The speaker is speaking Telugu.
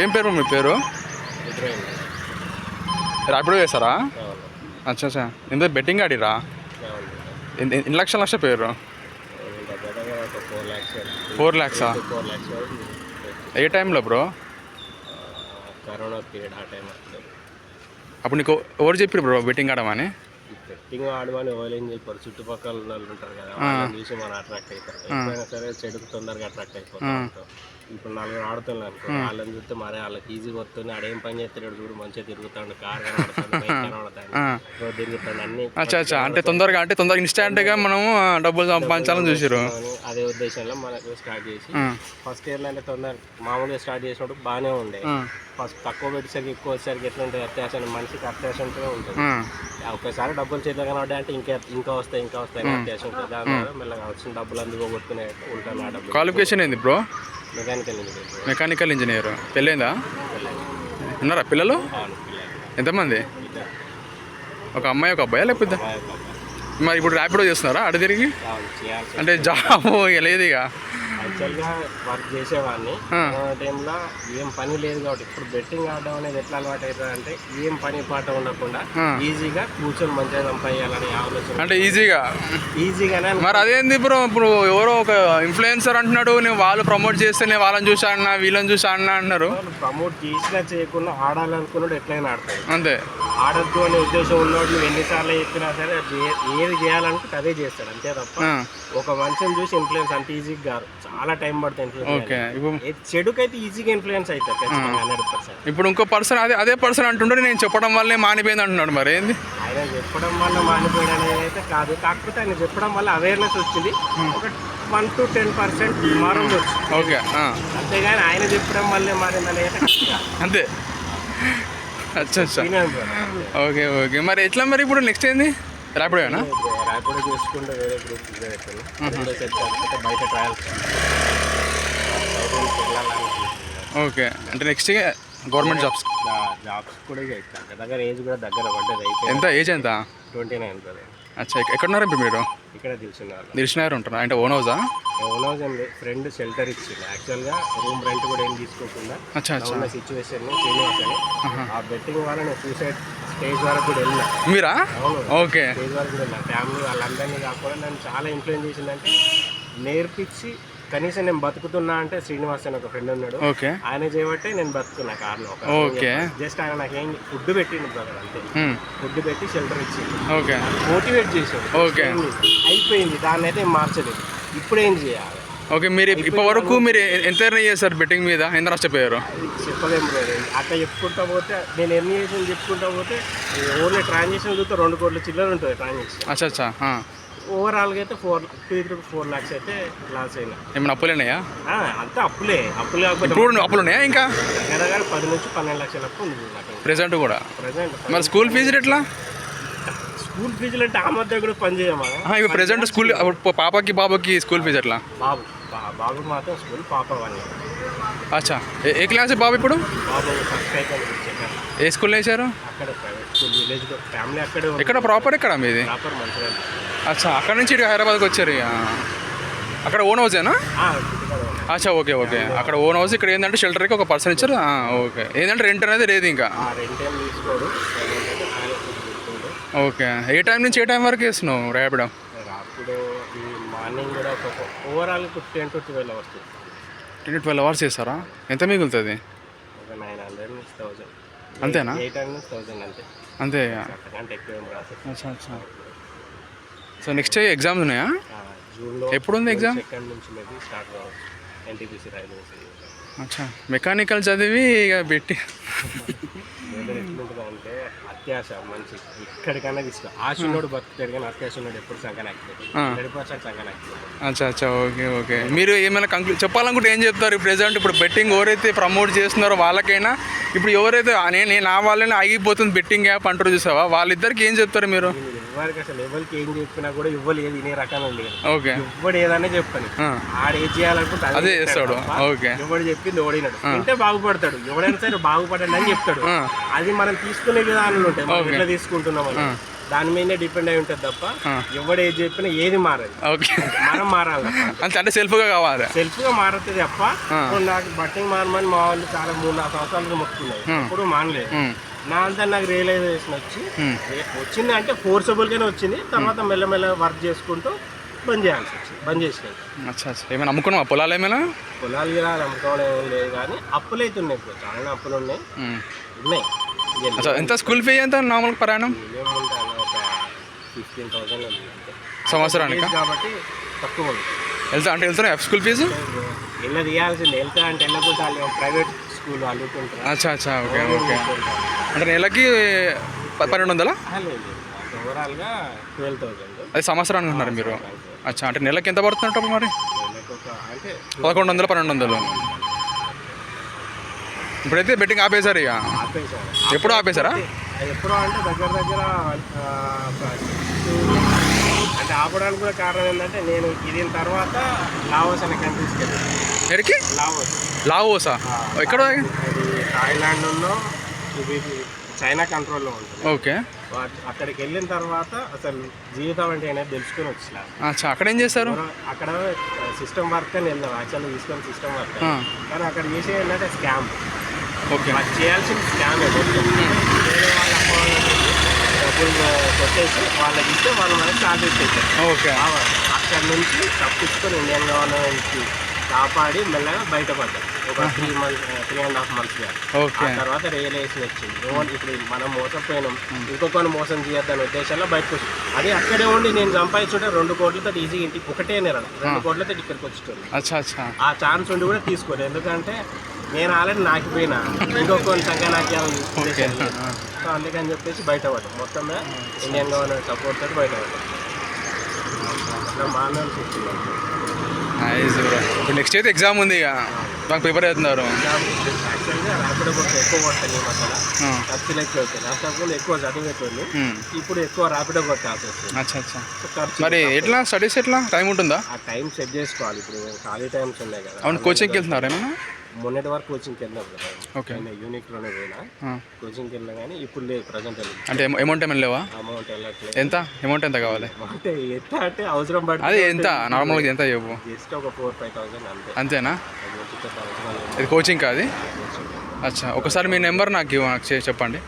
ఏం పేరు మీ పేరు? ర్యాపిడో చేస్తారా? అచ్చా అచ్చా. ఎంత బెట్టింగ్ ఆడిరా? ఎన్ని లక్షల పేరు? 4 lakhs. ఏ టైంలో బ్రో? కరోనా పీరియడ్ ఆ టైం. అప్పుడు నీకు ఎవరు చెప్పారు బ్రో బెట్టింగ్ ఆడమని? బెట్టింగ్ ఆడమని ఎవరు ఏం చెప్పారు, చుట్టుపక్కల వాళ్ళు ఉంటారు కదా, వాళ్ళని చూసి మనం అట్రాక్ట్ అవుతారు. ఎప్పుడైనా సరే చెడుకు తొందరగా అట్రాక్ట్ అయిపోతాం. ఇప్పుడు 4 ఆడుతున్నారు అనుకో, వాళ్ళని చూస్తే మరే వాళ్ళకి ఈజీగా వస్తుంది. ఆడేం పని చేస్తాడు చూడు, మంచిగా తిరుగుతాడు, కార్ తిరుగుతాడు అన్ని. అచ్చా అచ్చా. అంటే తొందరగా ఇన్స్టాంట్గా మనము డబ్బులు సంపాదించాలని చూసారు. అదే ఉద్దేశంలో మనకు స్టార్ట్ చేసి ఫస్ట్ ఇయర్లో అంటే మామూలుగా స్టార్ట్ చేసినప్పుడు బాగానే ఉండే. ఫస్ట్ తక్కువ పెట్టేసరికి ఎక్కువ వచ్చేసరికి ఎట్లా ఉంటుంది, అత్యాశ మనిషికి అత్యాశ ఉంటూనే ఉంటుంది. ఒకసారి డబ్బులు చేతిలో కనబడ్డా అంటే ఇంకా వస్తాయి అత్యాశ ఉంటుంది. దాని ద్వారా మెల్లగా వచ్చిన డబ్బులు అందుకోగొట్టుకునే ఉంటాను. ఆ డబ్బులు. క్వాలిఫికేషన్ ఏంది బ్రో? Mechanical engineer. పెళ్ళైందా? ఉన్నారా పిల్లలు? ఎంతమంది? ఒక అమ్మాయి ఒక అబ్బాయా లేకపోతే? మరి ఇప్పుడు ర్యాపిడో చేస్తున్నారా అటు తిరిగి? అంటే జాబ్ లేదు ఇక. యాక్చువల్గా వర్క్ చేసేవాడిని టైంలో ఏం పని లేదు కాబట్టి. ఇప్పుడు బెట్టింగ్ ఆడడం అనేది ఎట్లా అలవాటు అవుతుంది అంటే ఏం పని పాట ఉండకుండా ఈజీగా కూర్చొని మంచిగా సంపాదించాలని ఆలోచన. అంటే ఈజీగానే. మరి అదేంది బ్రో, ఇప్పుడు ఎవరో ఒక ఇన్ఫ్లుయెన్సర్ అంటున్నాడు, నేను వాళ్ళు ప్రమోట్ చేస్తే నేను వాళ్ళని చూసి ఆడినా వీళ్ళని చూసి ఆడినా అంటున్నారు. ప్రమోట్ చేసినా చేయకుండా ఆడాలనుకున్నాడు ఎట్లయినా ఆడతాడు. అంతే. ఆడద్దు అనే ఉద్దేశం ఉన్నవాడు నువ్వు ఎన్నిసార్లు చెప్పినా సరే ఏది చేయాలనుకుంటే అదే చేస్తాడు. అంతే తప్ప ఒక మనిషిని చూసి ఇన్ఫ్లుయెన్స్ అంత ఈజీగా కాదు, చాలా టైం పడుతుంది. చెడుకైతే ఈజీగా ఇన్ఫ్లుయెన్స్ అవుతారు 100%. ఇప్పుడు ఇంకో పర్సన్ అదే పర్సన్ అంటుండే నేను చెప్పడం వల్లే మానిపోయింది అంటున్నాడు. మరి ఏంది ఆయన చెప్పడం వల్ల మానిపోయాడు అనేది అయితే కాదు, కాకపోతే ఆయన చెప్పడం వల్ల అవేర్నెస్ వచ్చింది. ఒక 1 to 10% మారింది వచ్చి. ఓకే. అంతేగాని ఆయన చెప్పడం వల్లే మారింది అనేది అంతే. అచ్చా అచ్చా. Okay okay. మరి ఎట్లా మరి ఇప్పుడు నెక్స్ట్ ఏంది? ర్యాపిడోనా? ర్యాపిడో చేసుకుంటే వేరే గ్రూప్ పెట్టాను. బయట ట్రయల్స్ ఓకే. అంటే నెక్స్ట్ గవర్నమెంట్ జాబ్స్ కూడా దగ్గర ఏజ్ కూడా దగ్గర పడ్డది. అయితే ఎంత ఏజ్? ఎంత? 29 కదా. అచ్చా. ఎక్కడున్నారు ఇప్పుడు మీరు? ఇక్కడ దిల్షునగర్ ఉంటారా? అంటే ఓన్ హౌసా? ఓన్ హౌస్ అండి. ఫ్రెండ్ షెల్టర్ ఇచ్చింది. యాక్చువల్గా రూమ్ రెంట్ కూడా ఏం తీసుకోకుండా ఉన్న సిచ్యువేషన్ శ్రీనివాస్ అని ఆ బెట్టింగ్ వల్ల నేను సూసైడ్ స్టేజ్ వరకు కూడా వెళ్ళినా. మీరా? ఓకే. స్టేజ్ వరకు కూడా వెళ్ళినా. ఫ్యామిలీ వాళ్ళందరినీ కాకుండా నన్ను చాలా ఇన్ఫ్లుయెన్స్ చేసిందంటే నేర్పించి కనీసం నేను బతుకుతున్నా అంటే శ్రీనివాస్ అని ఒక ఫ్రెండ్ ఉన్నాడు. ఓకే. ఆయన చేయబట్టే నేను బతుకున్నా కార్లో. ఓకే. జస్ట్ ఆయన నాకేం ఫుడ్ పెట్టిండు బ్రదర్, అంతే. ఫుడ్ పెట్టి షెల్టర్ ఇచ్చింది. ఓకే. మోటివేట్ చేసాడు. ఓకే. అయిపోయింది. దాన్ని అయితే మార్చలేదు. ఇప్పుడు ఏం చేయాలి? ఓకే. మీరు ఇప్పటి వరకు మీరు ఎంత ఎర్న్ చేశారు బెట్టింగ్ మీద? ఎంత నష్టపోయారు? చెప్పలేము బ్రదర్. అట్లా చెప్పుకుంటా పోతే నేను ఎర్న్ చేసి చెప్పుకుంటా పోతే ఓన్లీ ట్రాన్సాక్షన్ చూస్తే 2 కోట్ల చిల్లర ఉంటుంది ట్రాన్సాక్షన్. అచ్చా అచ్చా. ఓవరాల్గా అయితే 4 lakhs అయితే లాస్ అయినా. ఏమైనా అప్పులేనాయా? అంతా అప్పులే కాకపోతే ఇప్పుడు అప్పులు ఉన్నాయా? ఇంకా దగ్గర 10 నుంచి 12 లక్షల అప్పు ఉంది నాకు ప్రెజెంట్ కూడా. మరి స్కూల్ ఫీజులు ఎట్లా? స్కూల్ ఫీజులు అంటే ఆ మధ్య కూడా పని చేయమా? ఇవి ప్రెజెంట్ స్కూల్ బాబాకి స్కూల్ ఫీజు ఎట్లా? బాబు మాత్రం స్కూల్, పాప 1 year. అచ్చా. ఏ క్లాస్ బాబు ఇప్పుడు? బాబు ఫస్ట్ అయితే ఏ స్కూల్లో వేసారు? అక్కడ ప్రైవేట్ స్కూల్, విలేజ్ ఫ్యామిలీ అక్కడే. ఎక్కడ ప్రాపర్? ఎక్కడ మీది? ప్రాపర్ మంచిర్యాల. అచ్చా. అక్కడ నుంచి ఇటు హైదరాబాద్కి వచ్చారు. అక్కడ ఓన్ హౌసేనా? అచ్చా. Okay okay. అక్కడ ఓన్ హౌస్. ఇక్కడ ఏంటంటే షెల్టర్కి ఒక పర్సన్ ఇచ్చారు. ఓకే. ఏంటంటే రెంట్ అనేది లేదు ఇంకా. ఓకే. ఏ టైం నుంచి ఏ టైం వరకు వేస్తున్నావు ర్యాపిడో? మార్నింగ్ కూడా overall 10 to 12 hours. 10 to 12 hours చేస్తారా? ఎంత మిగులుతుంది? ఒక 900 నుంచి 1000. అంతేనా? 800 నుంచి 1000 అంతే. అంతే. అంతకంటే ఎక్కువ ఏం రాదు. అచ్చా అచ్చా. సో నెక్స్ట్ ఎగ్జామ్స్ ఉన్నాయా? జూన్లో. ఎప్పుడు ఉంది ఎగ్జామ్? 2nd నుంచి మేబీ స్టార్ట్ కావచ్చు. NTPC railway. అచ్చా. మెకానికల్ చదివి ఇక పెట్టి ఎట్లుంటుందంటే అత్యాశ మంచి ఎక్కడికైనా తీసుకో. ఆశ ఉన్నాడు బతుకుతాడు, కానీ అత్యాశ ఉన్నాడు ఎప్పుడు సంఘాన్ని యాక్టివేట్ 100% సంఘాన్ని యాక్టివేట్. అచ్చా అచ్చా. Okay okay. మీరు ఏమైనా చెప్పాలనుకుంటే ఏం చెప్తారు? ప్రెజెంట్ ఇప్పుడు బెట్టింగ్ ఎవరైతే ప్రమోట్ చేస్తున్నారో వాళ్ళకైనా, ఇప్పుడు ఎవరైతే నేను నా వాళ్ళని ఆగిపోతుంది బెట్టింగ్ యాప్ అంటారు చూసావా, వాళ్ళిద్దరికి ఏం చెప్తారు మీరు? ఎవరికి అసలు ఎవరికి ఏం చెప్పినా కూడా ఇవ్వలు ఏది వినే రకాలు లేదు. ఓకే. ఇవ్వడు ఏదనే చెప్తాను, ఆడేది చేయాలనుకుంటే అదే చేస్తాడు. ఓకే. ఎవడు చెప్పింది ఓడినాడు అంటే బాగుపడతాడు. ఎవడైనా సరే బాగుపడండి అని చెప్తాడు. అది మనం తీసుకునే విధానాలు ఉంటాయి, ఎట్లా తీసుకుంటున్నాం అని. దాని మీదనే డిపెండ్ అయి ఉంటుంది తప్ప ఎవడు ఏది చెప్పినా ఏది మారదు. ఓకే, మనం మారాలి తప్ప. అంతే, అంటే సెల్ఫ్గా కావాలి. సెల్ఫ్గా మారుతుంది తప్ప. ఇప్పుడు నాకు బట్టింగ్ మారమని మా వాళ్ళు చాలా 3-4 సంవత్సరాలు మొక్కుతున్నారు, ఇప్పుడు మానలేదు. నా అంతా నాకు రియలైజేషన్ వచ్చింది అంటే ఫోర్సబుల్గానే వచ్చింది. తర్వాత మెల్లమెల్ల వర్క్ చేసుకుంటూ బంద్ చేయాల్సి వచ్చింది, బంద్ చేసినాయి. అచ్చా, ఏమైనా అమ్ముకున్నావా పొలాలు ఏమైనా? పొలాలు గిరా అమ్ముకోవడం ఏం లేదు, కానీ అప్పులు అయితే ఉన్నాయి. ఇప్పుడు చాలా అప్పులు ఉన్నాయి. అచ్చా, ఎంత స్కూల్ ఫీ ఎంత నార్మల్ ప్రయాణం? ఏముంటాయి ఒక 15,000 ఉంది సంవత్సరానికి కాబట్టి తక్కువ ఉంది. వెళ్తున్నాయి స్కూల్ ఫీజు? వెళ్ళ తీయాల్సింది. వెళ్తా అంటే వెళ్ళకపోతే వాళ్ళు ప్రైవేట్ స్కూల్ అల్లుకుంటారు. అచ్చా, ఓకే ఓకే. అంటే నెలకి 1200? ఓవరాల్గా 12,000. అది సంవత్సరానికి ఉన్నారు మీరు? అచ్చా, అంటే నెలకి ఎంత పడుతుంటారు మరి? అంటే 1100, 1200. ఇప్పుడైతే బెట్టింగ్ ఆపేశారు ఇక? ఆపేశారు. ఎప్పుడు ఆపేశారా? ఎప్పుడో అంటే దగ్గర అంటే ఆపడానికి కూడా కారణం ఏంటంటే నేను దీని తర్వాత లావోస్ అనే కంట్రీస్కి వెళ్ళాను. ఎక్కడికి? లావోసా? ఎక్కడ? థాయిలాండ్లో చైనా కంట్రోల్లో ఉంటుంది. ఓకే. అక్కడికి వెళ్ళిన తర్వాత అసలు జీవితం అంటే అనేది తెలుసుకొని వచ్చిన. అచ్చా, అక్కడ ఏం చేస్తారు? అక్కడ సిస్టమ్ వర్క్ అని వెళ్ళాం. యాక్చువల్గా తీసుకొని సిస్టమ్ వర్క్, కానీ అక్కడ చేసేది ఏంటంటే స్కామ్. ఓకే. చేయాల్సిన స్కామ్ వేరే వాళ్ళ డబ్బులు కొట్టేసి వాళ్ళకి ఇస్తే వాళ్ళు మనకి టార్గెట్ చేశారు. ఓకే. అక్కడ నుంచి తప్పించుకొని ఇండియన్ గవర్నమెంట్కి కాపాడి మెల్లగా బయటపడ్డారు. ఒక 3.5 months ఆ తర్వాత రియలైజేషన్ వచ్చింది. ఇప్పుడు మనం మోసపోయినాం, ఇంకొకరిని మోసం చేయొద్దనే ఉద్దేశంలో బయటకు వచ్చి అది అక్కడే ఉండి నేను సంపాదించుంటే 2 కోట్లతో ఈజీగా ఇంటికి ఒకటే నెల 2 కోట్లతో ఇక్కడికి వచ్చేటోళ్ళు. ఆ ఛాన్స్ ఉండి కూడా తీసుకోలేదు, ఎందుకంటే నేను ఆల్రెడీ నాకిపోయినా ఇంకొకరిని సంఖ్య నాకేయాలని ఉద్దేశం. సో అందుకని చెప్పేసి బయటపడ్డాం. మొత్తం ఇండియన్ గవర్నమెంట్ సపోర్ట్ తోటి బయటపడ్డాం. అట్లా మానవులు చూస్తున్నాం. ఇప్పుడు నెక్స్ట్ అయితే ఎగ్జామ్ ఉంది ఇక, మాకు ప్రిపేర్ అవుతున్నారు. యాక్చువల్గా ర్యాపిడో కొట్టి ఎక్కువ కొట్టాలి మసాల ఖర్చులు ఎక్కువ అవుతాయి. లాస్ట్ ఎక్కువ చదివేటోళ్ళు, ఇప్పుడు ఎక్కువ ర్యాపిడో కొట్టాల్సి వస్తుంది. అచ్చా. మరి ఎట్లా స్టడీస్ ఎట్లా టైం ఉంటుందా? ఆ టైం సెట్ చేసుకోవాలి. ఇప్పుడు ఖాళీ టైమ్స్ ఉన్నాయి కదా. అవును, కోచింగ్కి వెళ్తున్నారు ఏమన్నా? మొన్నటి వరకు కోచింగ్కి వెళ్ళినాం కదా. ఓకే. యూనిక్లోనే పోయినా కోచింగ్కి వెళ్ళినా, కానీ ఇప్పుడు లేదు ప్రజెంట్. అంటే అమౌంట్ ఏమైనా లేవా? అమౌంట్ వెళ్ళట్లేదు. ఎంత అమౌంట్ ఎంత కావాలి? అంటే ఎంత అంటే అవసరం పడుతుంది. అది ఎంత నార్మల్గా ఎంత చెప్పు? జస్ట్ ఒక 4-5,000 అంతే. అంతేనా? ఇది కోచింగ్ కాదు? అచ్చా, ఒకసారి మీ నెంబర్ నాకు చెప్పండి.